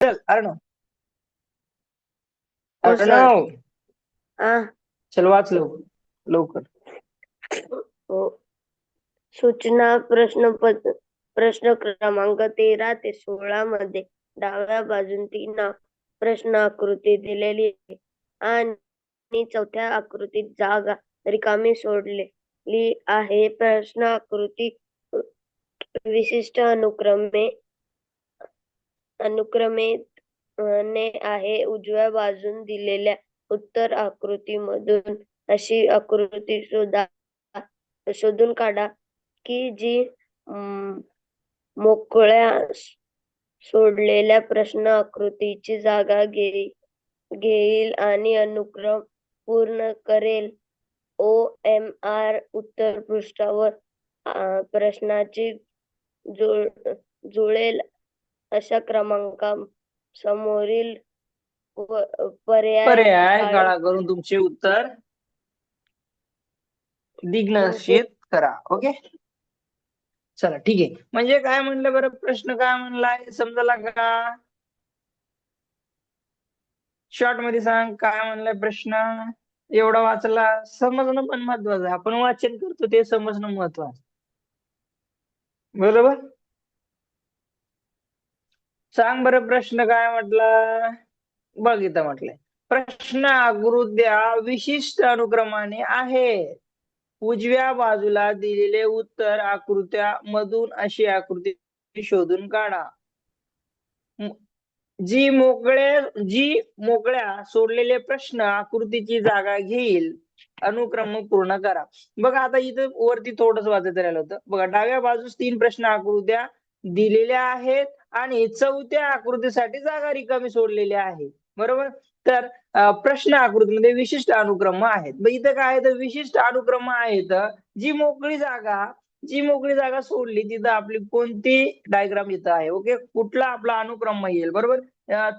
चल अर्णव हो सर. अर्णव हा. चल वाच लवकर. हो. सूचना प्रश्न क्रमांक 13 ते 16 मध्ये डाव्या बाजून 3 प्रश्न आकृती दिलेली आहे आणि चौथ्या आकृतीत जागा रिकामी सोडलेली आहे. प्रश्न आकृती विशिष्ट अनुक्रमे आहे. उजव्या बाजून दिलेल्या उत्तर आकृतीमधून अशी आकृती शोधून काढा की जी मोकळ्या सोडलेल्या प्रश्न आकृतीची जागा घेईल आणि अनुक्रम पूर्ण करेल. OMR उत्तर पृष्ठावर प्रश्नाची जुळेल अशा समोरील पर्याय काळा करून तुमचे उत्तर दिग्दर्शित करा. ओके चला ठीक आहे. म्हणजे काय म्हणलं बरं, प्रश्न काय म्हणलाय समजला का? शॉर्ट मध्ये सांग काय म्हणलाय प्रश्न. एवढा वाचला, समजणं पण महत्वाचं आहे. आपण वाचन करतो ते समजणं महत्वाचं, बरोबर. सांग बरं प्रश्न काय म्हटलं. बघ इथं म्हटलंय, प्रश्न आकृत्या विशिष्ट अनुक्रमाने आहे. उजव्या बाजूला दिलेले उत्तर आकृत्या मधून अशी आकृती शोधून काढा जी मोकळ्या सोडलेले प्रश्न आकृतीची जागा घेईल. अनुक्रम पूर्ण करा. बघा आता इथं वरती थोडस वाचायचं राहिलं होतं. बघा डाव्या बाजूस 3 प्रश्न आकृत्या दिलेल्या आहेत आणि चौथ्या आकृतीसाठी जागा रिकामी सोडलेली आहे, बरोबर. तर प्रश्न आकृतीमध्ये विशिष्ट अनुक्रम आहेत. इथं काय आहे तर विशिष्ट अनुक्रम आहेत. जी मोकळी जागा सोडली तिथं आपली कोणती डायग्राम इथं आहे. ओके, कुठला आपला अनुक्रम येईल, बरोबर.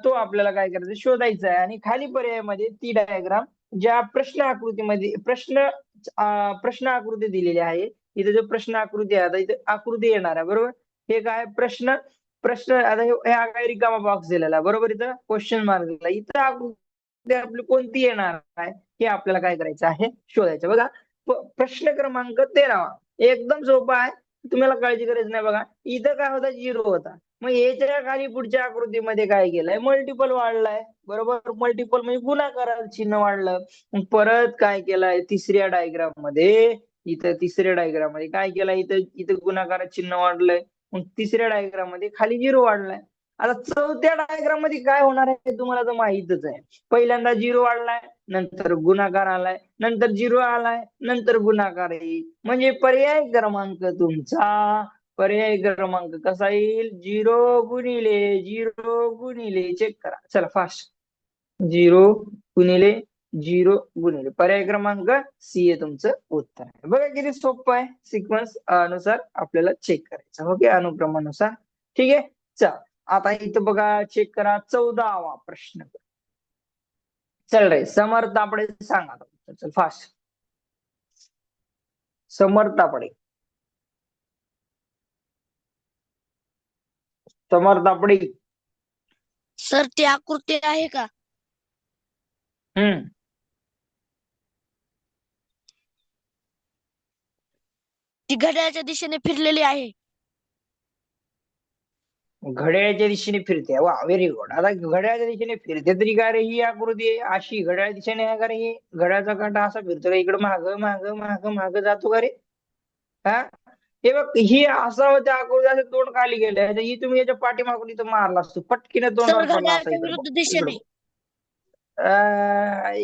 तो आपल्याला काय करायचं शोधायचा आहे. आणि खाली पर्यायामध्ये ती डायग्राम ज्या प्रश्न आकृतीमध्ये प्रश्न आकृती दिलेली आहे. इथे जो प्रश्न आकृती आहे, आता इथे आकृती येणार आहे, बरोबर. हे काय प्रश्न आता हा काय रिकामा बॉक्स दिलेला आहे, बरोबर. इथं क्वेश्चन मार्क दिला. इथं आकृती आपली कोणती येणार आहे हे आपल्याला काय करायचं आहे शोधायचं. बघा प्रश्न क्रमांक 13 एकदम सोपा आहे, तुम्हाला काळजी करायची नाही. बघा इथं काय होता 0 होता. मग याच्या खाली पुढच्या आकृतीमध्ये काय केलंय मल्टिपल वाढलाय, बरोबर. मल्टिपल म्हणजे गुणाकाराचं चिन्ह वाढलं. मग परत काय केलंय तिसऱ्या डायग्राम मध्ये काय केलंय इथं गुणाकाराचं चिन्ह वाढलंय. मग तिसऱ्या डायग्राम मध्ये खाली 0 वाढलाय. आता चौथ्या डायग्राम मध्ये काय होणार आहे तुम्हाला तर माहितच आहे. पहिल्यांदा 0 वाढलाय, नंतर गुणाकार आलाय, नंतर 0 आलाय, नंतर गुणाकार येईल. म्हणजे पर्याय क्रमांक कसा येईल 0 गुणिले चेक करा. चला फास्ट 0 गुणिले 0 गुणिले पर्याय क्रमांक सी आहे तुमचं उत्तर आहे. बघा किती सोपं आहे. सिक्वेन्स अनुसार आपल्याला चेक करायचं, ओके, अनुक्रमानुसार. ठीक आहे. चल आता इथं बघा चेक करा 14वा प्रश्न. चल रे समर्थ तापडे सांगा. चल फास्ट समर्थ तापडे. सर ती आकृती आहे का? ती घड्याळाच्या दिशेने फिरलेली आहे. घड्याळाच्या दिशेने फिरते. वा व्हेरी गुड. आता घड्याळाच्या दिशेने फिरते तरी काय रे ही आकृती आहे अशी घड्याळ दिशेने आहे का रे? ही घड्याळाचा कांटा असा फिरतो का इकडे माग जातो का रे? हा हे बघ ही असा होत्या आकृती असं तोंड खाली गेलं. ही तुम्ही याच्या पाठीमागून इथं मारला असतो पटकीने तोंडावर पडला असा. घड्याळाच्या इकडे विरुद्ध दिशेने.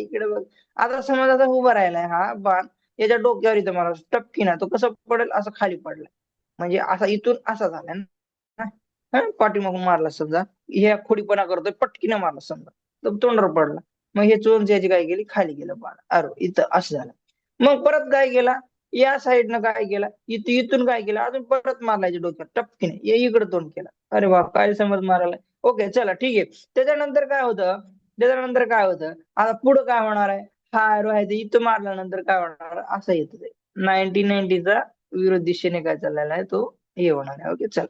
इकडे बघ. आता समज आता उभा राहिलाय हा बाण याच्या डोक्यावर इथं मारा टपकीना तो कसं पडेल असं खाली पडलाय. म्हणजे असा इथून असा झालाय ना, पाठीमागून मारला समजा ह्या खोडीपणा करतोय पटकीने मारला समजा तर तोंडावर पडला. मग हे चोंच याची काय केली खाली गेलं बाण. अरे इथं असं झालं. मग परत काय केला या साईडनं काय केला इथून काय केलं अजून परत मारलायच्या डोक्यात टपकीने इकडे तोंड केला. अरे वा काय समज मारायला. ओके चला ठीक आहे. त्याच्यानंतर काय होतं आता पुढे काय होणार आहे. हा एरो आहे ते इथं मारल्यानंतर काय होणार असं येतं ते 1990चा विरोध दिशेने काय चाललेला आहे तो हे होणार आहे. ओके चल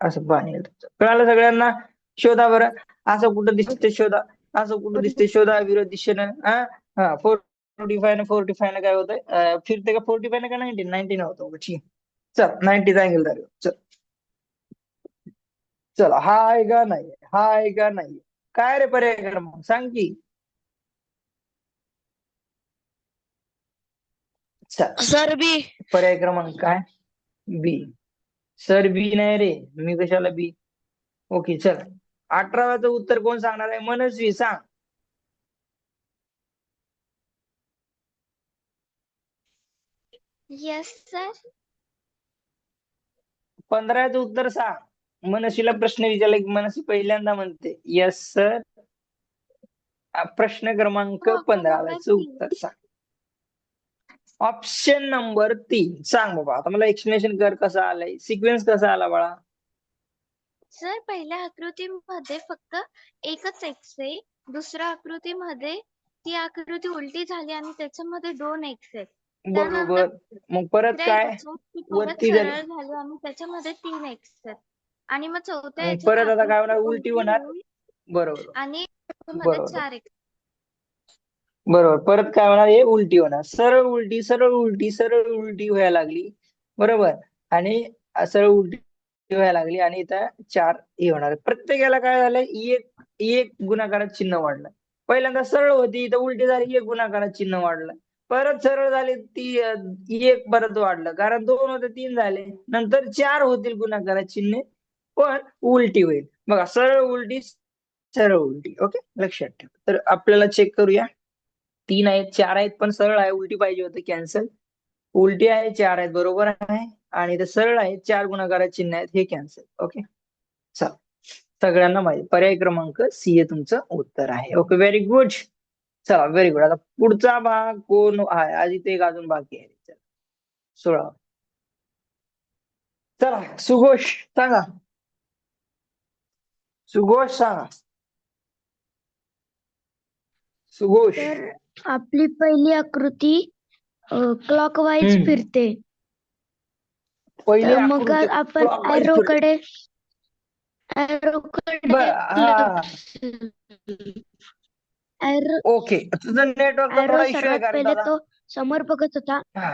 असं पाणी कळालं सगळ्यांना. शोधा बरं. असं कुठं दिसते शोधा, असं कुठं दिसते शोधा विरोध दिशेनं. हा 45 ने काय होतंय, फिरते का 45 का 19 होतो. ठीक, चल 90 अँगल धरूया. चल चल, हा आहे का नाही, हा आहे का नाही, काय रे पर्याय क्रमांक सांग की. चल, सर बी. पर्याय क्रमांक काय, बी. सर बी नाही रे, मी कशाला बी. ओके चल, 18चं उत्तर कोण सांगणार आहे, मनस्वी सांग. Yes sir. 15चं उत्तर सांग. मनस्वीला प्रश्न विचारला की मनस्वी पहिल्यांदा म्हणते येस सर. प्रश्न क्रमांक ऑप्शन 15 नंबर चं 3. उत्तर सांग. ऑप्शन नंबर 3 सांग बाबा. आता मला एक्सप्लेनेशन कर, कसं आलंय, सिक्वेन्स कसा आला बाळा. सर पहिल्या आकृतीमध्ये फक्त एकच एक्स आहे. दुसऱ्या आकृतीमध्ये ती आकृती उलटी झाली आणि त्याच्यामध्ये 2 एक्स आहेत. त्यानंतर बरोबर, मग परत तिसऱ्या काय, याच्यात ती परत वरती सरळ झाली, झाली आणि त्याच्यामध्ये 3 एक्स आहेत. आणि मग चौथ्या मग याच्यात परत आता काय होणार, आकृती उलटी उलटी होणार. होईल बरोबर आणि मध्ये बरोबर 4 एक्स. बरोबर, परत काय होणार, हे उलटी होणार, सरळ उलटी सरळ उलटी सरळ उलटी व्हायला लागली. बरोबर, आणि सरळ उलटी व्हायला लागली आणि इथं 4 हे होणार. प्रत्येकाला काय झालंय, एक एक गुणाकारात चिन्ह वाढलं. पहिल्यांदा सरळ होती, इथं उलटी झाली, एक गुणाकारात चिन्ह वाढलं. परत सरळ झाली ती, एक परत वाढलं, कारण 2 होते 3 झाले. नंतर 4 होतील गुणाकारात चिन्ह, पण उलटी होईल. बघा, सरळ उलटी सरळ उलटी. ओके, लक्षात ठेवा. तर आपल्याला चेक करूया. 3 आहेत, 4 आहेत, पण सरळ आहे, उलटी पाहिजे होतं, कॅन्सल. उलटी आहे, 4 आहेत, बरोबर आहे. आणि इथे सरळ आहे, 4 गुणाकारात चिन्ह आहेत, हे कॅन्सल. ओके, चला, सगळ्यांना माहिती, पर्याय क्रमांक सी हे तुमचं उत्तर आहे. Okay, very good. चला, व्हेरी गुड. आता पुढचा भाग कोण आहे, आज इथे एक अजून बाकी आहे. चला, 16. चला, सुघोष सांगा, सुघोष सांगा, सुघोष. तर आपली पहिली आकृती क्लॉकवाईज हम्म. फिरते. पहिली तर मग आकृती आपण clockwise फिरते. ॲरोकडे हा, ॲरो ओके, तुझं नेटवर्कचा थोडा इश्यू आहे सर्वात का रे पहिले दादा. तो समोर बघत होता. हा,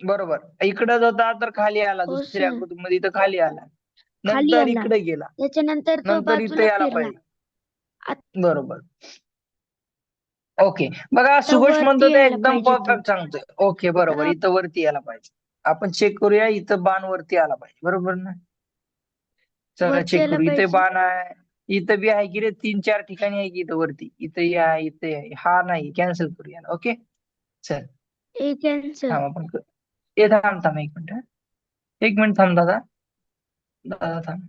बरोबर, इकडे होता तर खाली आला, हो दुसऱ्या सर, आकृतीमध्ये इथं खाली आला, खाली नंतर आला. इकडे गेला, त्याच्यानंतर तो नंतर इथे बाजूला यायला फिरला. पाहिजे. बरोबर, ओके. बघा, आता सुघोष म्हणतो वरती ते यायला एकदम पाहिजे तो. परफेक्ट सांगतोय. ओके, बरोबर, आता इथं वरती यायला पाहिजे. आपण चेक करूया, इथं बाण वरती आला पाहिजे, बरोबर ना. चला वरती चेक यायला करू, इथे पाहिजे. बाण आहे, इथं बी आहे की रे, 3-4 ठिकाणी आहे की इथं वरती, इथं आहे, इथे आहे, हा नाही, कॅन्सल करूया. ओके, चल ए कॅन्सल. थांब, आपण हे थांब थांब 1 मिनिट, 1 मिनिट थांब दादा, दादा थांब.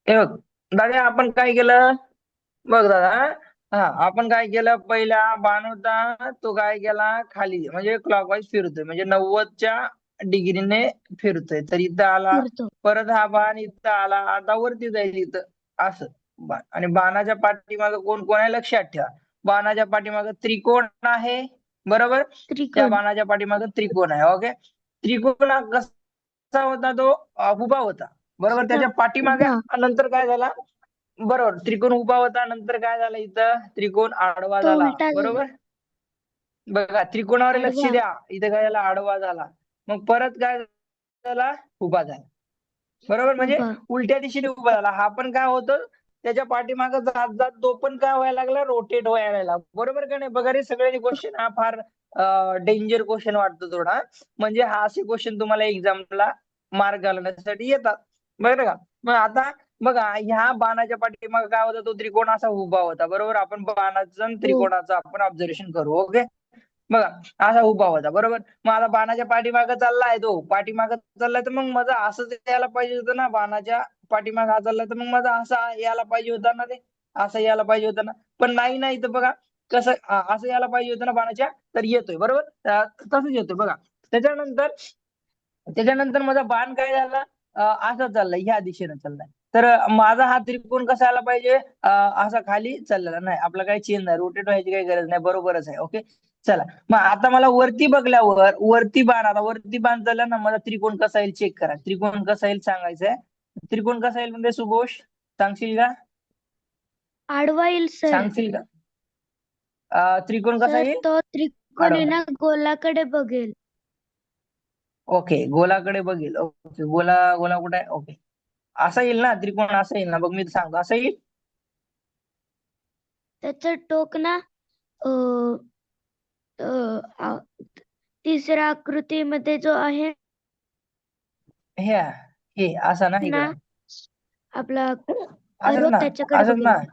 हे बघ दादा, आपण काय केलं बघ दादा. हा, आपण काय केलं, पहिला बाण होता तो काय केला, खाली म्हणजे क्लॉकवाईज फिरतोय, म्हणजे 90च्या डिग्रीने फिरतोय. तर इथं आला, फिरतो. परत हा बाण इथं आला, आता वरती जाईल इथं, असं बाण. आणि बाणाच्या पाठीमागं कोण कोण आहे लक्षात ठेवा. बाणाच्या पाठीमागं त्रिकोण आहे, बरोबर. त्या त्रिकोण. बाणाच्या पाठीमागं त्रिकोण आहे. ओके, त्रिकोण हा कसा होता, तो उभा होता, बरोबर. त्याच्या पाठीमागे उभा. नंतर काय झाला, बरोबर, त्रिकोण उभा होता, नंतर काय झालं, इथं त्रिकोण आडवा तो झाला, उलटा झाला. बरोबर. बघा, त्रिकोणावर लक्ष आडवा. द्या, इथं काय झाला, आडवा झाला. मग परत काय झाला, उभा झाला, बरोबर, म्हणजे उभा. उलट्या दिशेने उभा झाला. हा पण काय होतं, त्याच्या पाठीमागं जात जात तो पण काय व्हायला लागला, रोटेट व्हायला लागला, बरोबर का नाही. बघा रे, सगळ्यांनी क्वेश्चन हा फार डेंजर क्वेश्चन वाटतो थोडा, म्हणजे हा असे क्वेश्चन तुम्हाला एक्झामला मार्क घालवण्यासाठी येतात, बरोबर का. मग आता बघा, ह्या बाणाच्या पाठीमागे काय होता, तो त्रिकोण असा उभा होता, बरोबर. आपण बाणाचं आणि हो. त्रिकोणाचं आपण ऑब्झर्वेशन करू. ओके, बघा, असा उभा होता, बरोबर. मग आता बाणाच्या पाठीमागे चाललाय, तो पाठीमागे चाललाय, तर मग माझा असंच यायला पाहिजे होतं ना, बाणाच्या पाठीमागे हा चाललाय, तर मग माझा असा यायला पाहिजे होता ना, ते असं यायला पाहिजे होतं ना, पण नाही तर बघा कसं, असं यायला पाहिजे होतं ना बाणाच्या, तर येतोय, बरोबर. तसंच येतोय बघा. त्याच्यानंतर माझा बाण काय झाला, असा चाललाय, ह्या दिशेने चाललाय. तर माझा हा त्रिकोण कसा यायला पाहिजे, असा खाली चाललेला नाही. आपला काही चेंज नाही, रोटेट व्हायची काही गरज नाही, बरोबरच आहे. ओके, चला, मग आता मला वरती बघल्यावर वरती बाण चालला ना, माझा त्रिकोण कसा येईल चेक करा. त्रिकोण कसा येईल सांगायचंय. त्रिकोण कसा येईल म्हणजे सुघोष सांगशील का? आडवा येईल सर. सांगशील का? त्रिकोण कसा सर येईल? तो त्रिकोण आहे आडवा. ना गोलाकडे बघेल. ओके, गोलाकडे बघेल. ओके, गोला कुठे आहे? ओके, असा येईल ना त्रिकोण, असा येईल ना? बघ मी सांगतो, असं येईल. त्याचं टोक ना अं, अं, आ- तिसऱ्या आकृतीमध्ये जो आहे हे हे असा ना, ना इकडं आपला असंच एरो ना, त्याच्याकडे असंच ना, बघेल.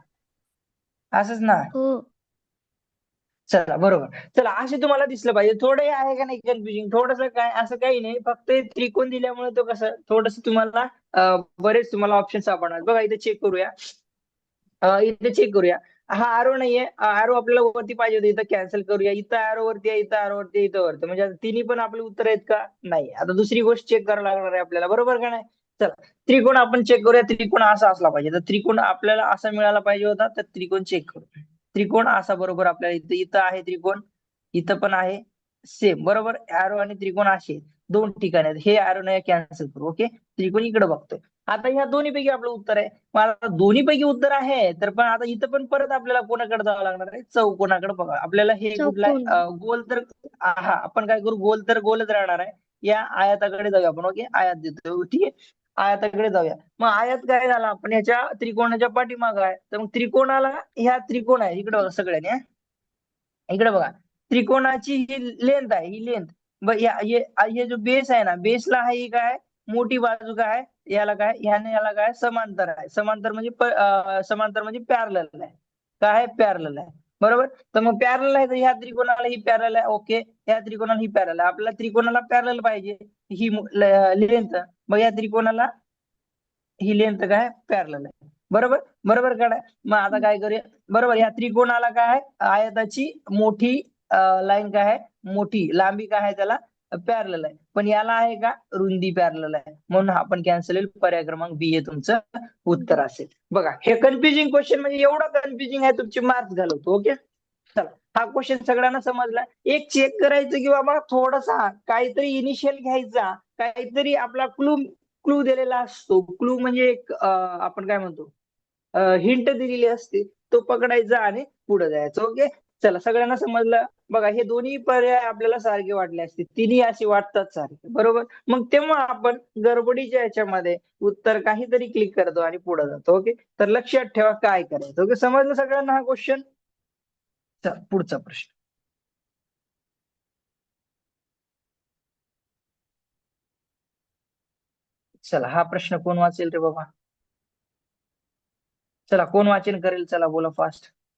असंच ना. हो चला बरोबर. चला, असे तुम्हाला दिसलं पाहिजे. थोडं हे आहे का नाही कन्फ्युजिंग? थोडस काय, असं काही नाही, फक्त हे त्रिकोण दिल्यामुळे तो कसं थोडस तुम्हाला बरेच तुम्हाला ऑप्शन सापडणार. बघा इथे चेक करूया. इथे चेक करूया. हा आरो नाहीये, आरो आपल्याला वरती पाहिजे होते, इथं कॅन्सल करूया. इथं आरो वरती आहे, इथं आरो वरती आहे, इथं वरती, म्हणजे आता तिन्ही पण आपली उत्तर आहेत का? नाही. आता दुसरी गोष्ट चेक करावं लागणार आहे आपल्याला, बरोबर का नाही? चला, त्रिकोण आपण चेक करूया. त्रिकोण असा असला पाहिजे. तर त्रिकोण आपल्याला असा मिळाला पाहिजे होता, तर त्रिकोण चेक करू. त्रिकोण असा बरोबर आपल्याला इथं इथं आहे त्रिकोण, इथं पण आहे सेम, बरोबर. एरो आणि त्रिकोण असे दोन ठिकाणी आहेत. हे एरो नाही, कॅन्सल करू. ओके, त्रिकोण इकडे बघतोय. आता ह्या दोन्हीपैकी आपलं उत्तर आहे. मला दोन्हीपैकी उत्तर आहे, तर पण आता इथं पण परत आपल्याला कोणाकडे जावं लागणार आहे? चौकोनाकडे. बघा आपल्याला हे कुठलं आहे? चौकोन. गोल तर हा, आपण काय करू, गोल तर गोलच राहणार आहे. या आयताकडे जाऊया आपण. ओके, आयात देतो, ठीक आहे, आयताकडे जाऊया. मग आयात काय झाला, आपण याच्या त्रिकोणाच्या पाठीमागं आहे, तर मग त्रिकोणाला ह्या त्रिकोण आहे इकडे बघा सगळ्यांनी, इकडे बघा, त्रिकोणाची ही लेंथ आहे, ही लेंथ. हे जो बेस आहे ना, बेसला आहे ही काय, मोठी बाजू काय आहे, याला काय, याला काय, समांतर आहे. समांतर म्हणजे समांतर म्हणजे पॅरलल आहे. काय आहे? पॅरलल आहे, बरोबर. तर मग पॅरलल आहे, तर ह्या त्रिकोणाला ही पॅरलल आहे. ओके, ह्या त्रिकोणाला ही पॅरलल आहे. आपल्याला त्रिकोणाला पॅरलल पाहिजे, ही लेंथ. मग या त्रिकोणाला ही लेंथ काय, पॅरलल आहे, बरोबर. बरोबर काय? मग आता काय करूया, बरोबर, या त्रिकोणाला काय आहे, आयताची मोठी लाईन काय आहे, मोठी लांबी काय आहे, त्याला पॅरलल आहे. पण याला आहे का, रुंदी पॅरलल आहे, म्हणून आपण कॅन्सल होईल. पर्याय क्रमांक बी हे तुमचं उत्तर असेल. बघा, हे कन्फ्युजिंग क्वेश्चन, म्हणजे एवढा कन्फ्युजिंग आहे, तुमचे मार्क्स घालवतो. ओके, चला, हा क्वेश्चन सगळ्यांना समजला. एक चेक करायचं की बाबा थोडासा काहीतरी इनिशियल घ्यायचा, काहीतरी आपला क्लू क्लू दिलेला असतो. क्लू म्हणजे एक आपण काय म्हणतो, हिंट दिलेली असते, तो पकडायचा आणि पुढे जायचं. ओके, चला, सगळ्यांना समजलं. बघा, हे दोन्ही पर्याय आपल्याला सारखे वाटले असते, तिन्ही असे वाटतात सारखे, बरोबर. मग तेव्हा आपण गडबडीच्या याच्यामध्ये उत्तर काहीतरी क्लिक करतो आणि पुढे जातो. ओके, तर लक्षात ठेवा काय करायचं. ओके, समजलं सगळ्यांना हा क्वेश्चन? चला, पुढचा प्रश्न. चला, हा प्रश्न कोण वाचेल रे बाबा? चला, कोण वाचन करेल? चला बोला फास्ट.